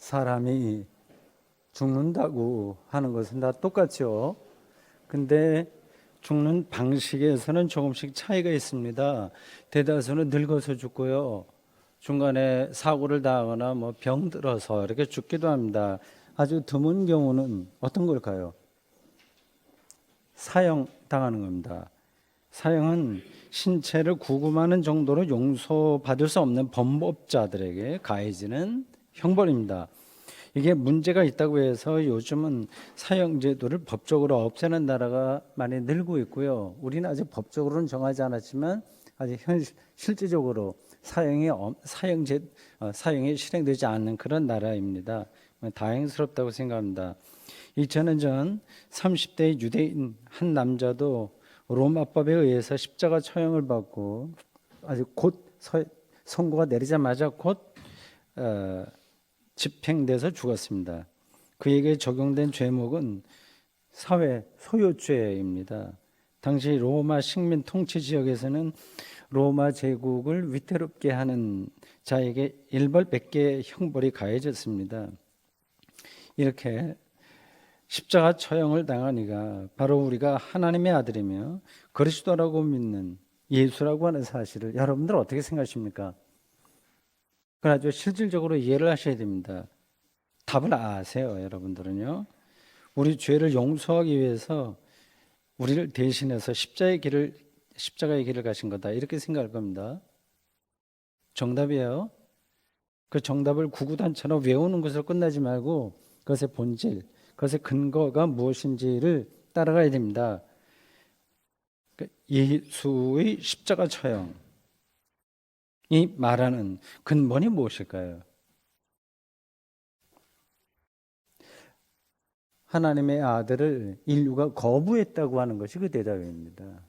사람이 죽는다고 하는 것은 다 똑같죠. 근데 죽는 방식에서는 조금씩 차이가 있습니다. 대다수는 늙어서 죽고요. 중간에 사고를 당하거나 뭐 병들어서 이렇게 죽기도 합니다. 아주 드문 경우는 어떤 걸까요? 사형당하는 겁니다. 사형은 신체를 구금하는 정도로 용서받을 수 없는 범법자들에게 가해지는 형벌입니다. 이게 문제가 있다고 해서 요즘은 사형제도를 법적으로 없애는 나라가 많이 늘고 있고요. 우리는 아직 법적으로는 정하지 않았지만 아직 실질적으로 사형이 실행되지 않는 그런 나라입니다. 다행스럽다고 생각합니다. 2000년 전 30대 유대인 한 남자도 로마법에 의해서 십자가 처형을 받고 아주 곧 선고가 내리자마자 곧 집행돼서 죽었습니다. 그에게 적용된 죄목은 사회 소유죄입니다. 당시 로마 식민 통치 지역에서는 로마 제국을 위태롭게 하는 자에게 일벌백계의 형벌이 가해졌습니다. 이렇게 십자가 처형을 당하니가 바로 우리가 하나님의 아들이며 그리스도라고 믿는 예수라고 하는 사실을 여러분들 어떻게 생각하십니까? 그래가지고 실질적으로 이해를 하셔야 됩니다. 답을 아세요, 여러분들은요. 우리 죄를 용서하기 위해서 우리를 대신해서 십자가의 길을 가신 거다 이렇게 생각할 겁니다. 정답이에요. 그 정답을 구구단처럼 외우는 것으로 끝나지 말고 그것의 본질, 그것의 근거가 무엇인지를 따라가야 됩니다. 예수의 십자가 처형이 말하는 근본이 무엇일까요? 하나님의 아들을 인류가 거부했다고 하는 것이 그 대답입니다.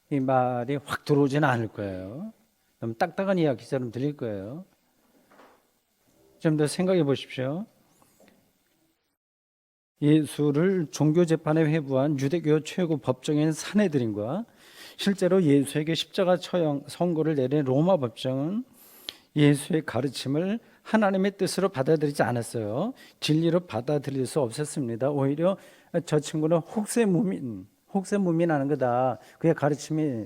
이 말이 확 들어오지는 않을 거예요. 너무 딱딱한 이야기처럼 들릴 거예요. 좀 더 생각해 보십시오. 예수를 종교재판에 회부한 유대교 최고 법정인 산헤드린과 실제로 예수에게 십자가 처형 선고를 내린 로마 법정은 예수의 가르침을 하나님의 뜻으로 받아들이지 않았어요. 진리로 받아들일 수 없었습니다. 오히려 저 친구는 혹세무민하는 거다. 그의 가르침이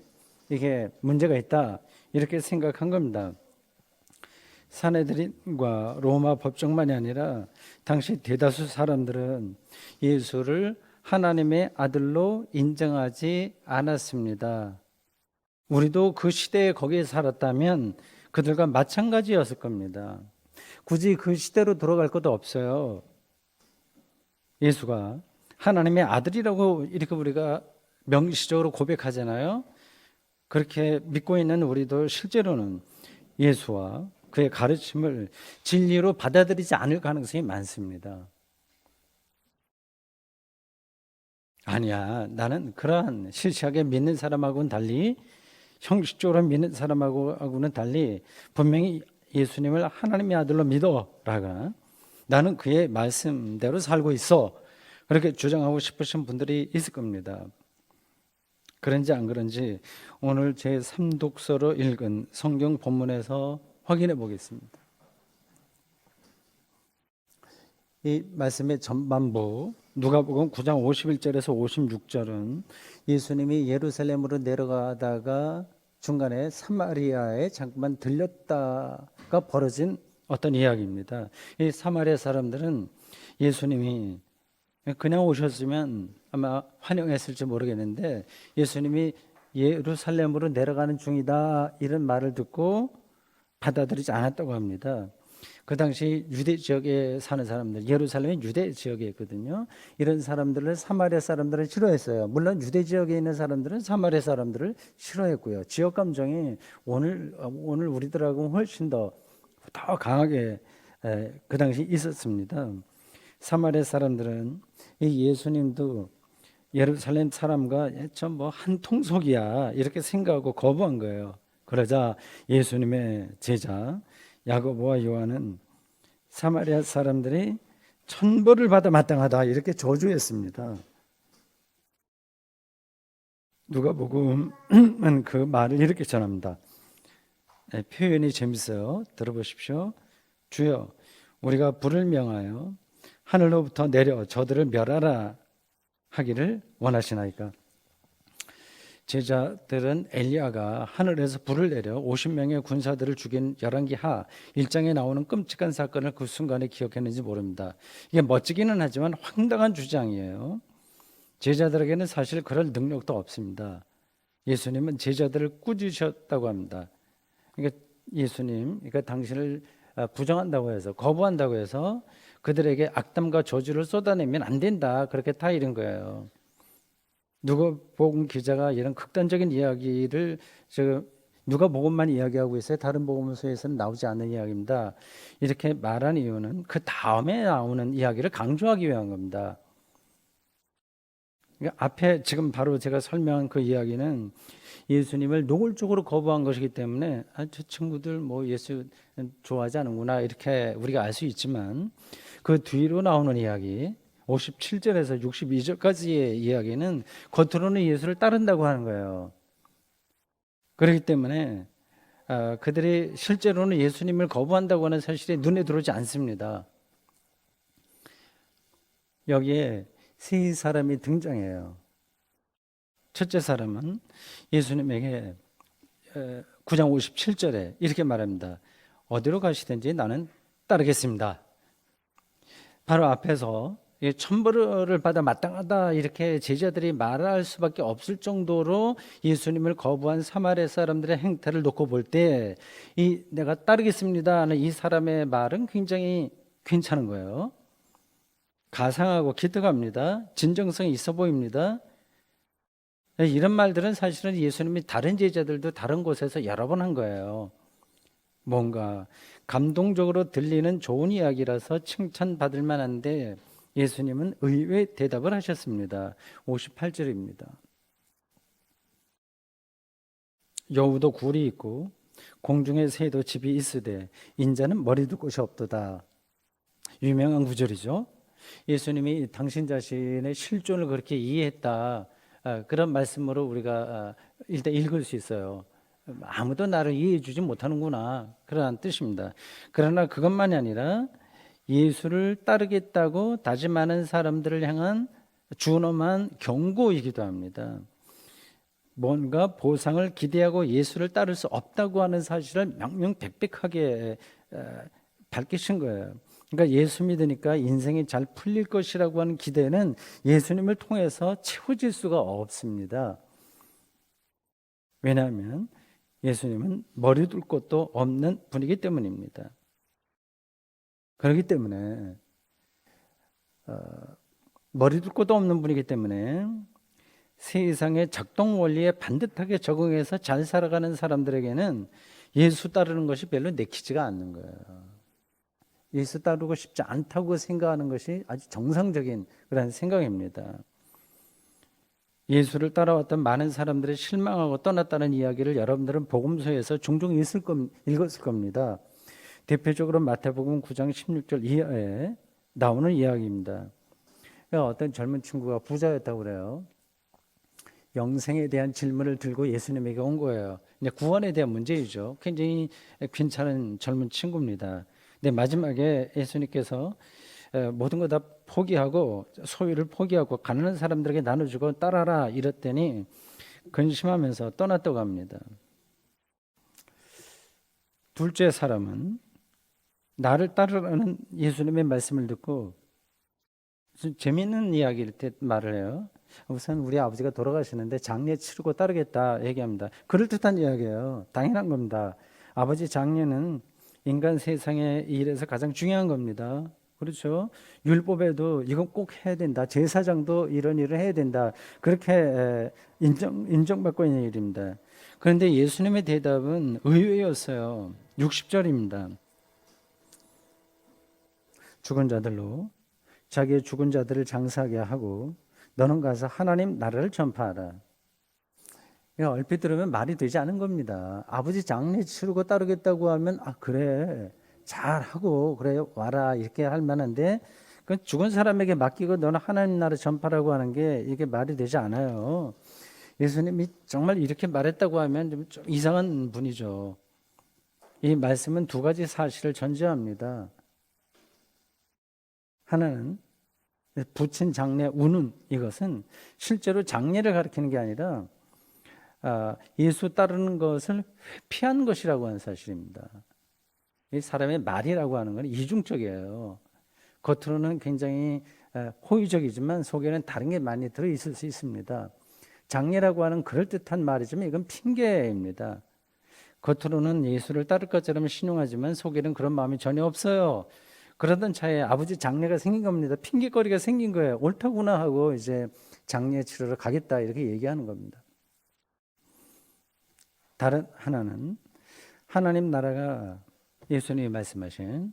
이게 문제가 있다. 이렇게 생각한 겁니다. 산헤드린과 로마 법정만이 아니라 당시 대다수 사람들은 예수를 하나님의 아들로 인정하지 않았습니다. 우리도 그 시대에 거기에 살았다면 그들과 마찬가지였을 겁니다. 굳이 그 시대로 돌아갈 것도 없어요. 예수가 하나님의 아들이라고 이렇게 우리가 명시적으로 고백하잖아요. 그렇게 믿고 있는 우리도 실제로는 예수와 그의 가르침을 진리로 받아들이지 않을 가능성이 많습니다. 아니야, 나는 그러한 실시하게 믿는 사람하고는 달리, 형식적으로 믿는 사람하고는 달리 분명히 예수님을 하나님의 아들로 믿어라가 나는 그의 말씀대로 살고 있어 그렇게 주장하고 싶으신 분들이 있을 겁니다. 그런지 안 그런지 오늘 제 3독서로 읽은 성경 본문에서 확인해 보겠습니다. 이 말씀의 전반부 누가복음 9장 51절에서 56절은 예수님이 예루살렘으로 내려가다가 중간에 사마리아에 잠깐만 들렸다가 벌어진 어떤 이야기입니다. 이 사마리아 사람들은 예수님이 그냥 오셨으면 아마 환영했을지 모르겠는데 예수님이 예루살렘으로 내려가는 중이다 이런 말을 듣고 받아들이지 않았다고 합니다. 그 당시 유대 지역에 사는 사람들, 예루살렘이 유대 지역이었거든요. 이런 사람들을 사마리아 사람들은 싫어했어요. 물론 유대 지역에 있는 사람들은 사마리아 사람들을 싫어했고요. 지역 감정이 오늘 우리들하고 훨씬 더 강하게 그 당시 있었습니다. 사마리아 사람들은 이 예수님도 예루살렘 사람과 좀 뭐 한 통속이야 이렇게 생각하고 거부한 거예요. 그러자 예수님의 제자 야고보와 요한은 사마리아 사람들이 천벌을 받아 마땅하다 이렇게 저주했습니다. 누가복음은 그 말을 이렇게 전합니다. 표현이 재밌어요. 들어보십시오. 주여 우리가 불을 명하여 하늘로부터 내려 저들을 멸하라 하기를 원하시나이까. 제자들은 엘리야가 하늘에서 불을 내려 50명의 군사들을 죽인 열왕기하 1장에 나오는 끔찍한 사건을 그 순간에 기억했는지 모릅니다. 이게 멋지기는 하지만 황당한 주장이에요. 제자들에게는 사실 그럴 능력도 없습니다. 예수님은 제자들을 꾸짖으셨다고 합니다. 그러니까 예수님, 그러니까 당신을 부정한다고 해서, 거부한다고 해서 그들에게 악담과 저주를 쏟아내면 안 된다, 그렇게 타이른 거예요. 누가복음 기자가 이런 극단적인 이야기를 누가복음만 이야기하고 있어요. 다른 복음서에서는 나오지 않는 이야기입니다. 이렇게 말한 이유는 그 다음에 나오는 이야기를 강조하기 위한 겁니다. 그러니까 앞에 지금 바로 제가 설명한 그 이야기는 예수님을 노골적으로 거부한 것이기 때문에 저 친구들 뭐 예수 좋아하지 않는구나 이렇게 우리가 알 수 있지만, 그 뒤로 나오는 이야기 57절에서 62절까지의 이야기는 겉으로는 예수를 따른다고 하는 거예요. 그렇기 때문에 그들이 실제로는 예수님을 거부한다고 하는 사실이 눈에 들어오지 않습니다. 여기에 세 사람이 등장해요. 첫째 사람은 예수님에게 9장 57절에 이렇게 말합니다. 어디로 가시든지 나는 따르겠습니다. 바로 앞에서 천벌을 받아 마땅하다 이렇게 제자들이 말할 수밖에 없을 정도로 예수님을 거부한 사마리아 사람들의 행태를 놓고 볼 때 이 내가 따르겠습니다 하는 이 사람의 말은 굉장히 괜찮은 거예요. 가상하고 기특합니다. 진정성이 있어 보입니다. 이런 말들은 사실은 예수님이 다른 제자들도 다른 곳에서 여러 번 한 거예요. 뭔가 감동적으로 들리는 좋은 이야기라서 칭찬받을 만한데 예수님은 의외의 대답을 하셨습니다. 58절입니다. 여우도 굴이 있고 공중의 새도 집이 있으되 인자는 머리 둘 곳이 없도다. 유명한 구절이죠. 예수님이 당신 자신의 실존을 그렇게 이해했다, 그런 말씀으로 우리가 일단 읽을 수 있어요. 아무도 나를 이해해 주지 못하는구나, 그런 뜻입니다. 그러나 그것만이 아니라 예수를 따르겠다고 다짐하는 사람들을 향한 준엄한 경고이기도 합니다. 뭔가 보상을 기대하고 예수를 따를 수 없다고 하는 사실을 명명백백하게 밝히신 거예요. 그러니까 예수 믿으니까 인생이 잘 풀릴 것이라고 하는 기대는 예수님을 통해서 채워질 수가 없습니다. 왜냐하면 예수님은 머리 둘 곳도 없는 분이기 때문입니다. 그렇기 때문에 머리 둘 곳도 없는 분이기 때문에 세상의 작동 원리에 반듯하게 적응해서 잘 살아가는 사람들에게는 예수 따르는 것이 별로 내키지가 않는 거예요. 예수 따르고 싶지 않다고 생각하는 것이 아주 정상적인 그런 생각입니다. 예수를 따라왔던 많은 사람들이 실망하고 떠났다는 이야기를 여러분들은 복음서에서 종종 읽었을 겁니다. 대표적으로 마태복음 9장 16절 이하에 나오는 이야기입니다. 어떤 젊은 친구가 부자였다고 그래요. 영생에 대한 질문을 들고 예수님에게 온 거예요. 이제 구원에 대한 문제이죠. 굉장히 괜찮은 젊은 친구입니다. 근데 마지막에 예수님께서 모든 거 다 포기하고 소유를 포기하고 가난한 사람들에게 나눠주고 따라라 이랬더니 근심하면서 떠났다고 합니다. 둘째 사람은 나를 따르라는 예수님의 말씀을 듣고 재미있는 이야기일 때 말을 해요. 우선 우리 아버지가 돌아가시는데 장례 치르고 따르겠다 얘기합니다. 그럴듯한 이야기예요. 당연한 겁니다. 아버지 장례는 인간 세상의 일에서 가장 중요한 겁니다. 그렇죠? 율법에도 이건 꼭 해야 된다. 제사장도 이런 일을 해야 된다. 그렇게 인정받고 있는 일입니다. 그런데 예수님의 대답은 의외였어요. 60절입니다. 죽은 자들로 자기의 죽은 자들을 장사하게 하고 너는 가서 하나님 나라를 전파하라. 얼핏 들으면 말이 되지 않은 겁니다. 아버지 장례 치르고 따르겠다고 하면 그래 잘하고 그래 와라 이렇게 할 만한데, 그 죽은 사람에게 맡기고 너는 하나님 나라 전파라고 하는 게 이게 말이 되지 않아요. 예수님이 정말 이렇게 말했다고 하면 좀 이상한 분이죠. 이 말씀은 두 가지 사실을 전제합니다. 하나는 부친 장례 우는 이것은 실제로 장례를 가리키는 게 아니라 예수 따르는 것을 회피한 것이라고 하는 사실입니다. 이 사람의 말이라고 하는 건 이중적이에요. 겉으로는 굉장히 호의적이지만 속에는 다른 게 많이 들어있을 수 있습니다. 장례라고 하는 그럴듯한 말이지만 이건 핑계입니다. 겉으로는 예수를 따를 것처럼 신용하지만 속에는 그런 마음이 전혀 없어요. 그러던 차에 아버지 장례가 생긴 겁니다. 핑계거리가 생긴 거예요. 옳다구나 하고 이제 장례 치르러 가겠다 이렇게 얘기하는 겁니다. 다른 하나는 하나님 나라가 예수님이 말씀하신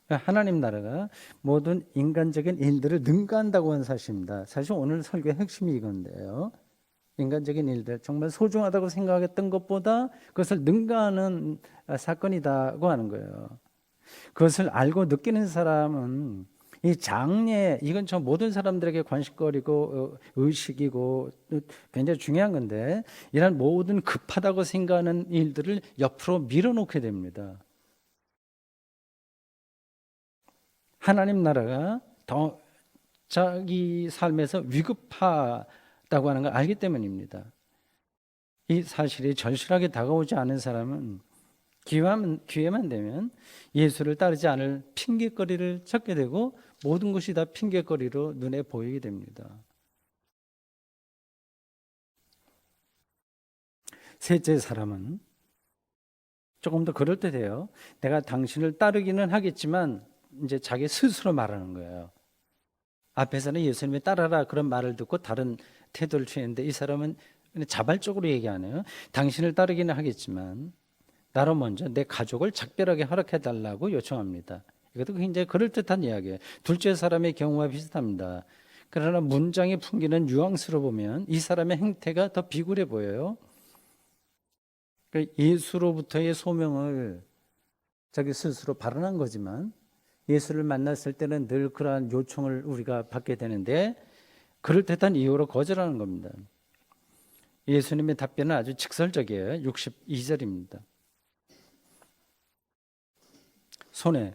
하나님 나라가 모든 인간적인 일들을 능가한다고 하는 사실입니다. 사실 오늘 설교의 핵심이 이건데요. 인간적인 일들, 정말 소중하다고 생각했던 것보다 그것을 능가하는 사건이라고 하는 거예요. 그것을 알고 느끼는 사람은 이 장례, 이건 저 모든 사람들에게 관심거리고 의식이고 굉장히 중요한 건데 이런 모든 급하다고 생각하는 일들을 옆으로 밀어놓게 됩니다. 하나님 나라가 더 자기 삶에서 위급하다고 하는 걸 알기 때문입니다. 이 사실이 절실하게 다가오지 않은 사람은 기회만 되면 예수를 따르지 않을 핑계거리를 찾게 되고 모든 것이 다 핑계거리로 눈에 보이게 됩니다. 셋째 사람은 조금 더 그럴듯해요. 내가 당신을 따르기는 하겠지만 이제 자기 스스로 말하는 거예요. 앞에서는 예수님이 따라라 그런 말을 듣고 다른 태도를 취했는데 이 사람은 자발적으로 얘기하네요. 당신을 따르기는 하겠지만 나로 먼저 내 가족을 작별하게 허락해달라고 요청합니다. 이것도 굉장히 그럴듯한 이야기예요. 둘째 사람의 경우와 비슷합니다. 그러나 문장이 풍기는 뉘앙스로 보면 이 사람의 행태가 더 비굴해 보여요. 예수로부터의 소명을 자기 스스로 발언한 거지만 예수를 만났을 때는 늘 그러한 요청을 우리가 받게 되는데 그럴듯한 이유로 거절하는 겁니다. 예수님의 답변은 아주 직설적이에요. 62절입니다. 손에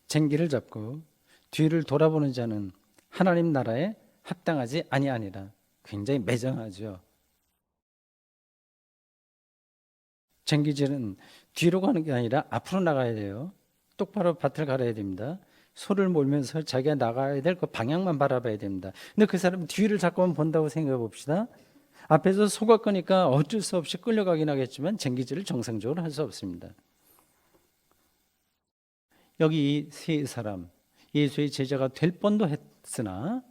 쟁기를 잡고 뒤를 돌아보는 자는 하나님 나라에 합당하지 아니하니라. 굉장히 매정하죠. 쟁기질은 뒤로 가는 게 아니라 앞으로 나가야 돼요. 똑바로 밭을 갈아야 됩니다. 소를 몰면서 자기가 나가야 될 그 방향만 바라봐야 됩니다. 근데 그 사람은 뒤를 자꾸만 본다고 생각해 봅시다. 앞에서 소가 끄니까 어쩔 수 없이 끌려가긴 하겠지만 쟁기질을 정상적으로 할 수 없습니다. 여기 이 세 사람 예수의 제자가 될 뻔도 했으나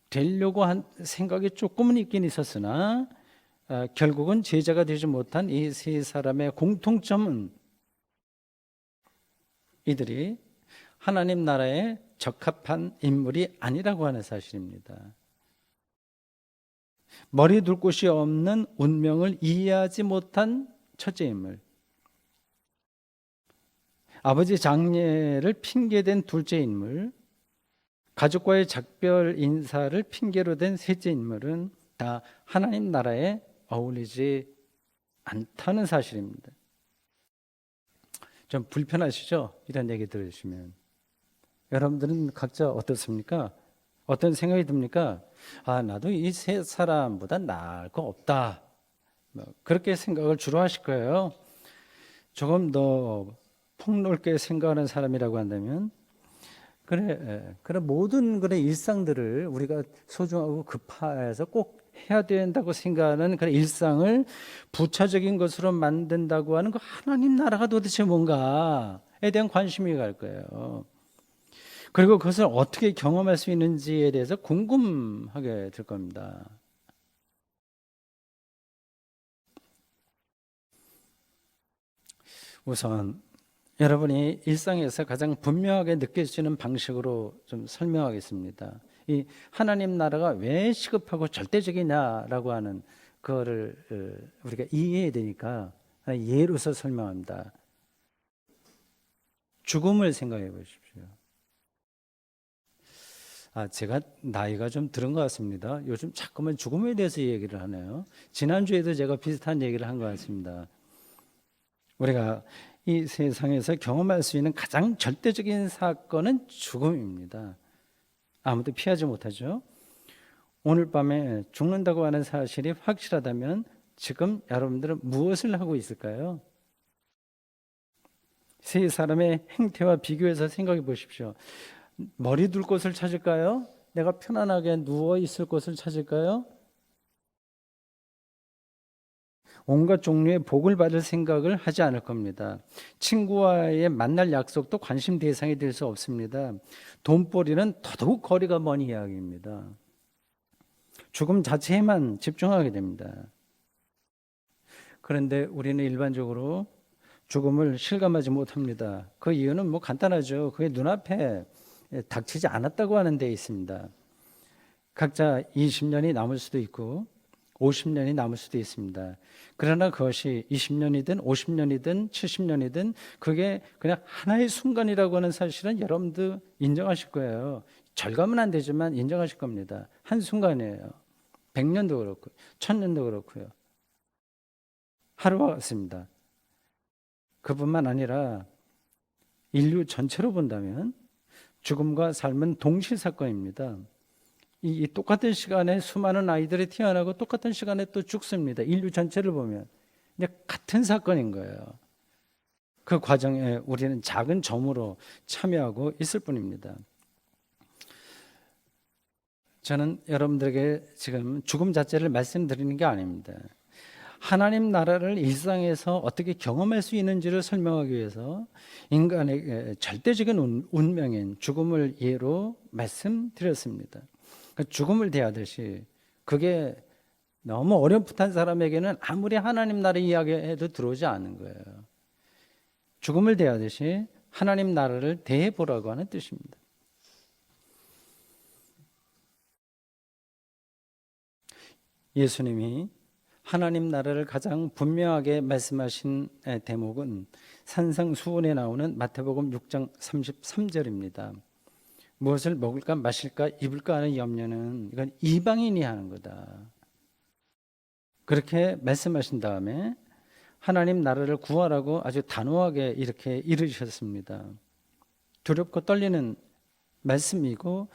되려고 한 생각이 조금은 있긴 있었으나 결국은 제자가 되지 못한 이 세 사람의 공통점은 이들이 하나님 나라에 적합한 인물이 아니라고 하는 사실입니다. 머리 둘 곳이 없는 운명을 이해하지 못한 첫째 인물, 아버지 장례를 핑계댄 둘째 인물, 가족과의 작별 인사를 핑계로 된 셋째 인물은 다 하나님 나라에 어울리지 않다는 사실입니다. 좀 불편하시죠? 이런 얘기 들으시면. 여러분들은 각자 어떻습니까? 어떤 생각이 듭니까? 나도 이 세 사람보다 나을 거 없다. 그렇게 생각을 주로 하실 거예요. 조금 더 폭넓게 생각하는 사람이라고 한다면 그래 모든 그런 일상들을 우리가 소중하고 급해서 꼭 해야 된다고 생각하는 그런 일상을 부차적인 것으로 만든다고 하는 그 하나님 나라가 도대체 뭔가에 대한 관심이 갈 거예요. 그리고 그것을 어떻게 경험할 수 있는지에 대해서 궁금하게 될 겁니다. 우선 여러분이 일상에서 가장 분명하게 느낄 수 있는 방식으로 좀 설명하겠습니다. 이 하나님 나라가 왜 시급하고 절대적이냐라고 하는 그거를 우리가 이해해야 되니까 예로서 설명합니다. 죽음을 생각해 보십시오. 제가 나이가 좀 들은 것 같습니다. 요즘 자꾸만 죽음에 대해서 얘기를 하네요. 지난주에도 제가 비슷한 얘기를 한 것 같습니다. 우리가 이 세상에서 경험할 수 있는 가장 절대적인 사건은 죽음입니다. 아무도 피하지 못하죠. 오늘 밤에 죽는다고 하는 사실이 확실하다면 지금 여러분들은 무엇을 하고 있을까요? 세 사람의 행태와 비교해서 생각해 보십시오. 머리 둘 곳을 찾을까요? 내가 편안하게 누워 있을 곳을 찾을까요? 온갖 종류의 복을 받을 생각을 하지 않을 겁니다. 친구와의 만날 약속도 관심 대상이 될 수 없습니다. 돈벌이는 더더욱 거리가 먼 이야기입니다. 죽음 자체에만 집중하게 됩니다. 그런데 우리는 일반적으로 죽음을 실감하지 못합니다. 그 이유는 뭐 간단하죠. 그게 눈앞에 닥치지 않았다고 하는 데 있습니다. 각자 20년이 남을 수도 있고 50년이 남을 수도 있습니다. 그러나 그것이 20년이든 50년이든 70년이든 그게 그냥 하나의 순간이라고 하는 사실은 여러분도 인정하실 거예요. 절감은 안 되지만 인정하실 겁니다. 한순간이에요. 100년도 그렇고 1000년도 그렇고요. 하루와 같습니다. 그뿐만 아니라 인류 전체로 본다면 죽음과 삶은 동시 사건입니다. 이 똑같은 시간에 수많은 아이들이 태어나고 똑같은 시간에 또 죽습니다. 인류 전체를 보면 같은 사건인 거예요. 그 과정에 우리는 작은 점으로 참여하고 있을 뿐입니다. 저는 여러분들에게 지금 죽음 자체를 말씀드리는 게 아닙니다. 하나님 나라를 일상에서 어떻게 경험할 수 있는지를 설명하기 위해서 인간의 절대적인 운명인 죽음을 예로 말씀드렸습니다. 죽음을 대하듯이 그게 너무 어렴풋한 사람에게는 아무리 하나님 나라 이야기해도 들어오지 않는 거예요. 죽음을 대하듯이 하나님 나라를 대해보라고 하는 뜻입니다. 예수님이 하나님 나라를 가장 분명하게 말씀하신 대목은 산상수훈에 나오는 마태복음 6장 33절입니다. 무엇을 먹을까 마실까 입을까 하는 염려는 이건 이방인이 하는 거다. 그렇게 말씀하신 다음에 하나님 나라를 구하라고 아주 단호하게 이렇게 이르셨습니다. 두렵고 떨리는 말씀이고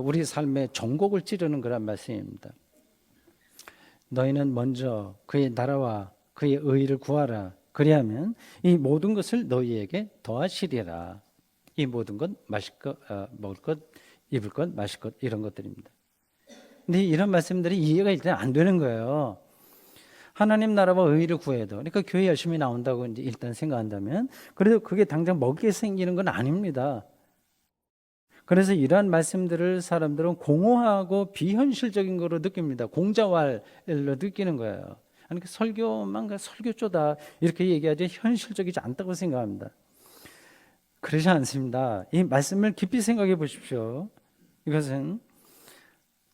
우리 삶의 전곡을 찌르는 그런 말씀입니다. 너희는 먼저 그의 나라와 그의 의를 구하라. 그리하면 이 모든 것을 너희에게 더하시리라. 이 모든 것, 마실 것, 먹을 것, 입을 것, 마실 것 이런 것들입니다. 근데 이런 말씀들이 이해가 일단 안 되는 거예요. 하나님 나라와 의를 구해도 그러니까 교회 열심히 나온다고 이제 일단 생각한다면 그래도 그게 당장 먹게 생기는 건 아닙니다. 그래서 이러한 말씀들을 사람들은 공허하고 비현실적인 거로 느낍니다. 공자왈로 느끼는 거예요. 그러니까 설교만 설교조다 이렇게 얘기하지 현실적이지 않다고 생각합니다. 그러지 않습니다. 이 말씀을 깊이 생각해 보십시오. 이것은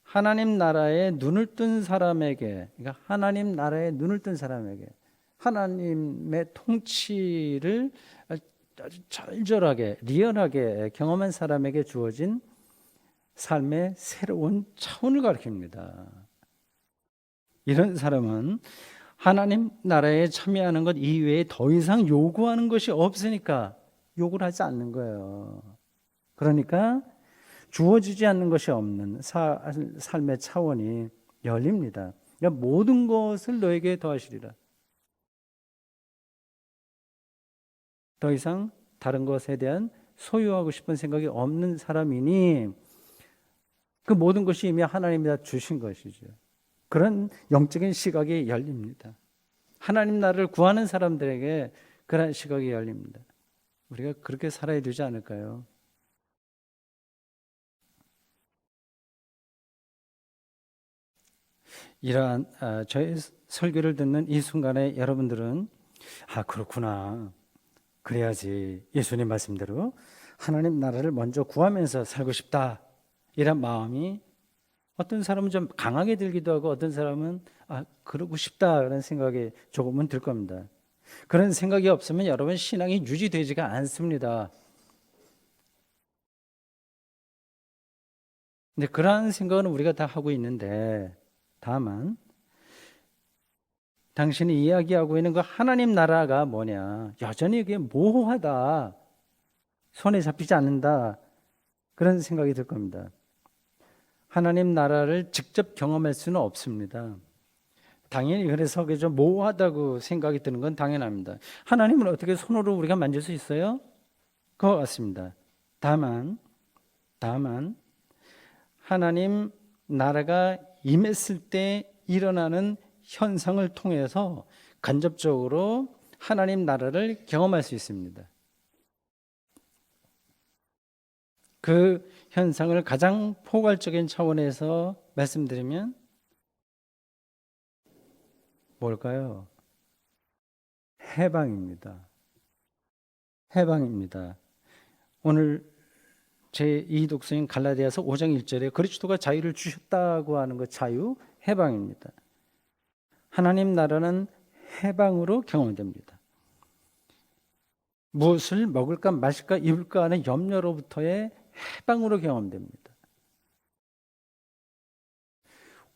하나님 나라에 눈을 뜬 사람에게, 그러니까 하나님 나라에 눈을 뜬 사람에게 하나님의 통치를 아주 절절하게 리얼하게 경험한 사람에게 주어진 삶의 새로운 차원을 가리킵니다. 이런 사람은 하나님 나라에 참여하는 것 이외에 더 이상 요구하는 것이 없으니까 욕을 하지 않는 거예요. 그러니까 주어지지 않는 것이 없는 삶의 차원이 열립니다. 그러니까 모든 것을 너에게 더하시리라. 더 이상 다른 것에 대한 소유하고 싶은 생각이 없는 사람이니 그 모든 것이 이미 하나님이 다 주신 것이죠. 그런 영적인 시각이 열립니다. 하나님 나라를 구하는 사람들에게 그런 시각이 열립니다. 우리가 그렇게 살아야 되지 않을까요? 이러한 저의 설교를 듣는 이 순간에 여러분들은 그렇구나. 그래야지 예수님 말씀대로 하나님 나라를 먼저 구하면서 살고 싶다. 이런 마음이 어떤 사람은 좀 강하게 들기도 하고 어떤 사람은 그러고 싶다. 그런 생각이 조금은 들 겁니다. 그런 생각이 없으면 여러분 신앙이 유지되지가 않습니다. 근데 그러한 생각은 우리가 다 하고 있는데 다만 당신이 이야기하고 있는 그 하나님 나라가 뭐냐 여전히 그게 모호하다. 손에 잡히지 않는다. 그런 생각이 들 겁니다. 하나님 나라를 직접 경험할 수는 없습니다. 당연히 그래서 그저 모호하다고 생각이 드는 건 당연합니다. 하나님을 어떻게 손으로 우리가 만질 수 있어요? 그거 같습니다. 다만 하나님 나라가 임했을 때 일어나는 현상을 통해서 간접적으로 하나님 나라를 경험할 수 있습니다. 그 현상을 가장 포괄적인 차원에서 말씀드리면 뭘까요? 해방입니다. 해방입니다. 오늘 제2 독서인 갈라디아서 5장 1절에 그리스도가 자유를 주셨다고 하는 것, 자유, 해방입니다. 하나님 나라는 해방으로 경험됩니다. 무엇을 먹을까 마실까 입을까 하는 염려로부터의 해방으로 경험됩니다.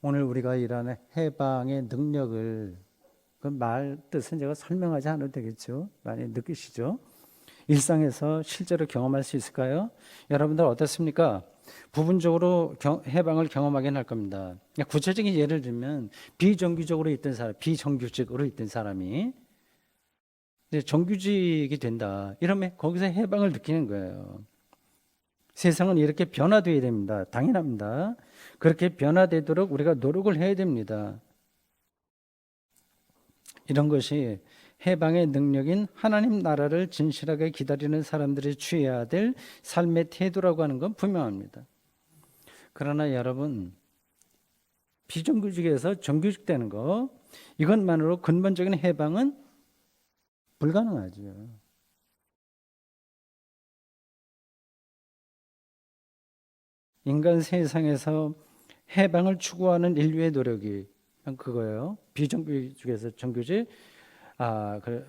오늘 우리가 일하는 해방의 능력을 그 말 뜻은 제가 설명하지 않아도 되겠죠. 많이 느끼시죠? 일상에서 실제로 경험할 수 있을까요? 여러분들 어떻습니까? 부분적으로 해방을 경험하긴 할 겁니다. 구체적인 예를 들면 비정규직으로 있던 사람이 이제 정규직이 된다. 이러면 거기서 해방을 느끼는 거예요. 세상은 이렇게 변화되어야 됩니다. 당연합니다. 그렇게 변화되도록 우리가 노력을 해야 됩니다. 이런 것이 해방의 능력인 하나님 나라를 진실하게 기다리는 사람들이 취해야 될 삶의 태도라고 하는 건 분명합니다. 그러나 여러분, 비정규직에서 정규직 되는 거, 이것만으로 근본적인 해방은 불가능하죠. 인간 세상에서 해방을 추구하는 인류의 노력이 그거예요. 비정규직에서 정규직,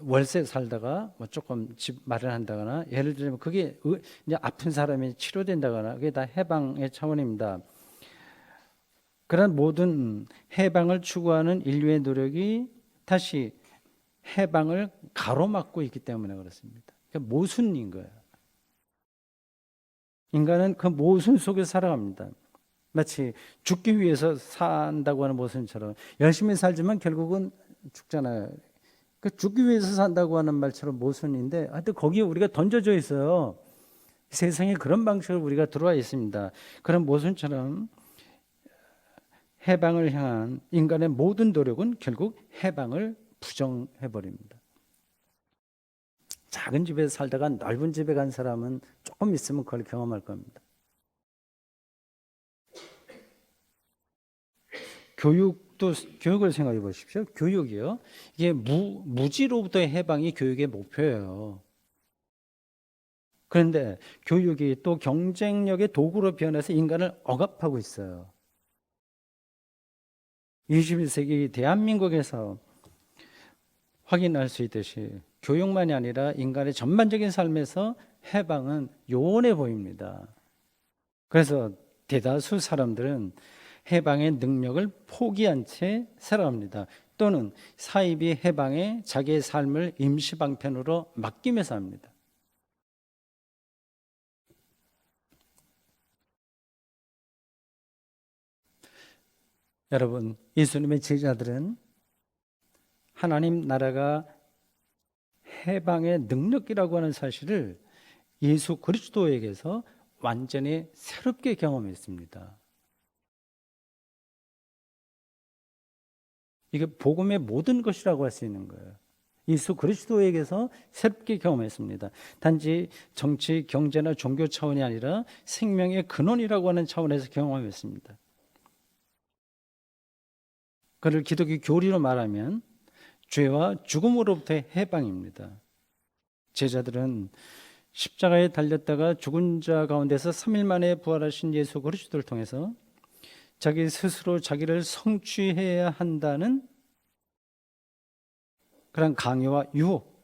월세 살다가 뭐 조금 집 마련한다거나, 예를 들면 그게 이제 아픈 사람이 치료된다거나, 그게 다 해방의 차원입니다. 그런 모든 해방을 추구하는 인류의 노력이 다시 해방을 가로막고 있기 때문에 그렇습니다. 그러니까 모순인 거예요. 인간은 그 모순 속에 살아갑니다. 마치 죽기 위해서 산다고 하는 모순처럼 열심히 살지만 결국은 죽잖아요. 그 죽기 위해서 산다고 하는 말처럼 모순인데 하여튼 거기에 우리가 던져져 있어요. 세상에 그런 방식으로 우리가 들어와 있습니다. 그런 모순처럼 해방을 향한 인간의 모든 노력은 결국 해방을 부정해버립니다. 작은 집에서 살다가 넓은 집에 간 사람은 조금 있으면 그걸 경험할 겁니다. 교육을 생각해 보십시오. 교육이요. 이게 무지로부터의 해방이 교육의 목표예요. 그런데 교육이 또 경쟁력의 도구로 변해서 인간을 억압하고 있어요. 21세기 대한민국에서 확인할 수 있듯이 교육만이 아니라 인간의 전반적인 삶에서 해방은 요원해 보입니다. 그래서 대다수 사람들은 해방의 능력을 포기한 채 살아갑니다. 또는 사이비 해방에 자기의 삶을 임시방편으로 맡기며 삽니다. 여러분, 예수님의 제자들은 하나님 나라가 해방의 능력이라고 하는 사실을 예수 그리스도에게서 완전히 새롭게 경험했습니다. 이게 복음의 모든 것이라고 할 수 있는 거예요. 예수 그리스도에게서 새롭게 경험했습니다. 단지 정치, 경제나 종교 차원이 아니라 생명의 근원이라고 하는 차원에서 경험했습니다. 그를 기독교 교리로 말하면 죄와 죽음으로부터의 해방입니다. 제자들은 십자가에 달렸다가 죽은 자 가운데서 3일 만에 부활하신 예수 그리스도를 통해서 자기 스스로 자기를 성취해야 한다는 그런 강요와 유혹,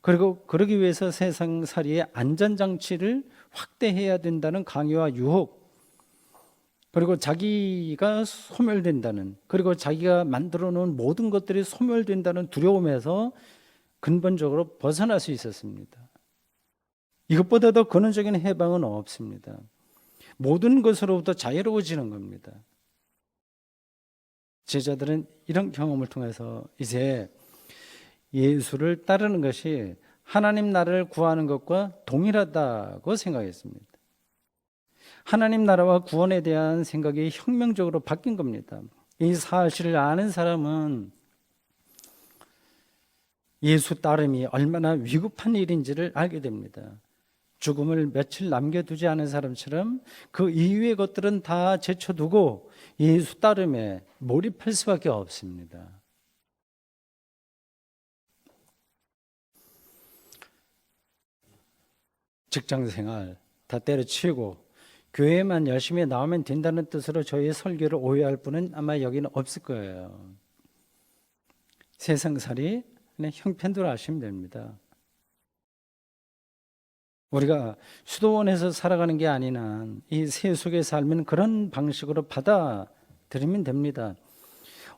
그리고 그러기 위해서 세상살이의 안전장치를 확대해야 된다는 강요와 유혹, 그리고 자기가 소멸된다는, 그리고 자기가 만들어 놓은 모든 것들이 소멸된다는 두려움에서 근본적으로 벗어날 수 있었습니다. 이것보다 더 근원적인 해방은 없습니다. 모든 것으로부터 자유로워지는 겁니다. 제자들은 이런 경험을 통해서 이제 예수를 따르는 것이 하나님 나라를 구하는 것과 동일하다고 생각했습니다. 하나님 나라와 구원에 대한 생각이 혁명적으로 바뀐 겁니다. 이 사실을 아는 사람은 예수 따름이 얼마나 위급한 일인지를 알게 됩니다. 죽음을 며칠 남겨두지 않은 사람처럼 그 이후의 것들은 다 제쳐두고 예수 따름에 몰입할 수밖에 없습니다. 직장 생활 다 때려치우고 교회만 열심히 나오면 된다는 뜻으로 저희의 설교를 오해할 분은 아마 여기는 없을 거예요. 세상살이 그냥 형편대로 하시면 됩니다. 우리가 수도원에서 살아가는 게 아닌 한 이 세속의 삶은 그런 방식으로 받아들이면 됩니다.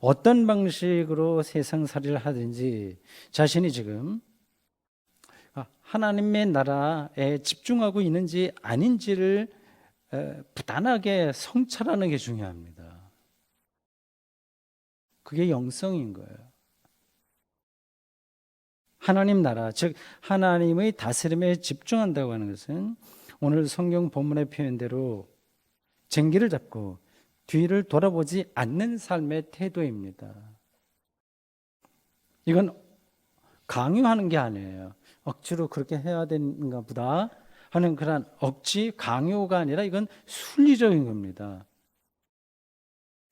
어떤 방식으로 세상살이를 하든지 자신이 지금 하나님의 나라에 집중하고 있는지 아닌지를 부단하게 성찰하는 게 중요합니다. 그게 영성인 거예요. 하나님 나라, 즉 하나님의 다스림에 집중한다고 하는 것은 오늘 성경 본문의 표현대로 쟁기를 잡고 뒤를 돌아보지 않는 삶의 태도입니다. 이건 강요하는 게 아니에요. 억지로 그렇게 해야 되는가 보다 하는 그런 억지 강요가 아니라 이건 순리적인 겁니다.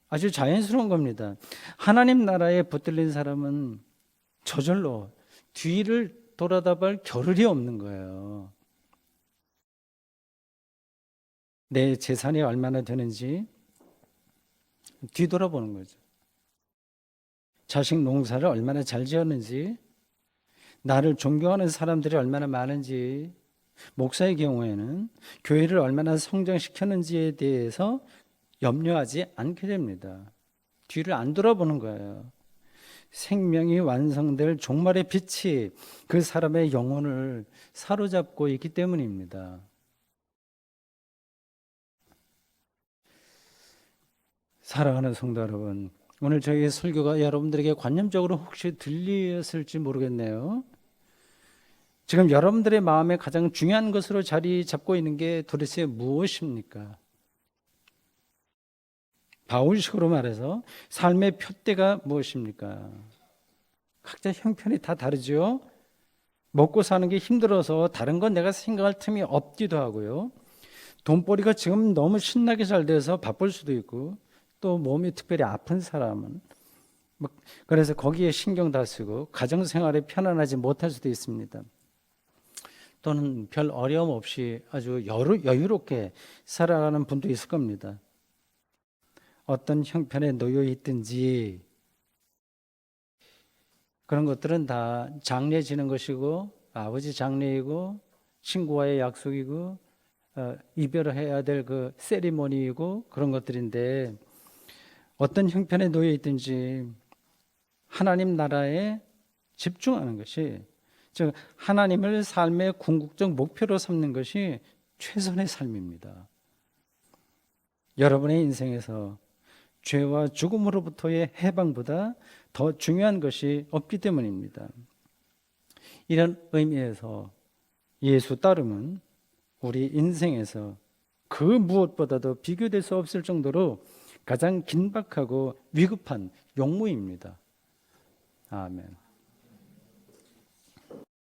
아주 자연스러운 겁니다. 하나님 나라에 붙들린 사람은 저절로 뒤를 돌아다볼 겨를이 없는 거예요. 내 재산이 얼마나 되는지 뒤돌아보는 거죠. 자식 농사를 얼마나 잘 지었는지, 나를 존경하는 사람들이 얼마나 많은지, 목사의 경우에는 교회를 얼마나 성장시켰는지에 대해서 염려하지 않게 됩니다. 뒤를 안 돌아보는 거예요. 생명이 완성될 종말의 빛이 그 사람의 영혼을 사로잡고 있기 때문입니다. 사랑하는 성도 여러분, 오늘 저희 설교가 여러분들에게 관념적으로 혹시 들렸을지 모르겠네요. 지금 여러분들의 마음에 가장 중요한 것으로 자리 잡고 있는 게 도대체 무엇입니까? 바울식으로 말해서 삶의 표대가 무엇입니까? 각자 형편이 다 다르죠. 먹고 사는 게 힘들어서 다른 건 내가 생각할 틈이 없기도 하고요. 돈벌이가 지금 너무 신나게 잘 돼서 바쁠 수도 있고, 또 몸이 특별히 아픈 사람은 그래서 거기에 신경 다 쓰고 가정생활에 편안하지 못할 수도 있습니다. 또는 별 어려움 없이 아주 여유롭게 살아가는 분도 있을 겁니다. 어떤 형편에 놓여 있든지 그런 것들은 다 장례 지는 것이고, 아버지 장례이고, 친구와의 약속이고, 이별을 해야 될 그 세리머니이고, 그런 것들인데, 어떤 형편에 놓여 있든지 하나님 나라에 집중하는 것이, 즉 하나님을 삶의 궁극적 목표로 삼는 것이 최선의 삶입니다. 여러분의 인생에서 죄와 죽음으로부터의 해방보다 더 중요한 것이 없기 때문입니다. 이런 의미에서 예수 따름은 우리 인생에서 그 무엇보다도 비교될 수 없을 정도로 가장 긴박하고 위급한 용무입니다. 아멘.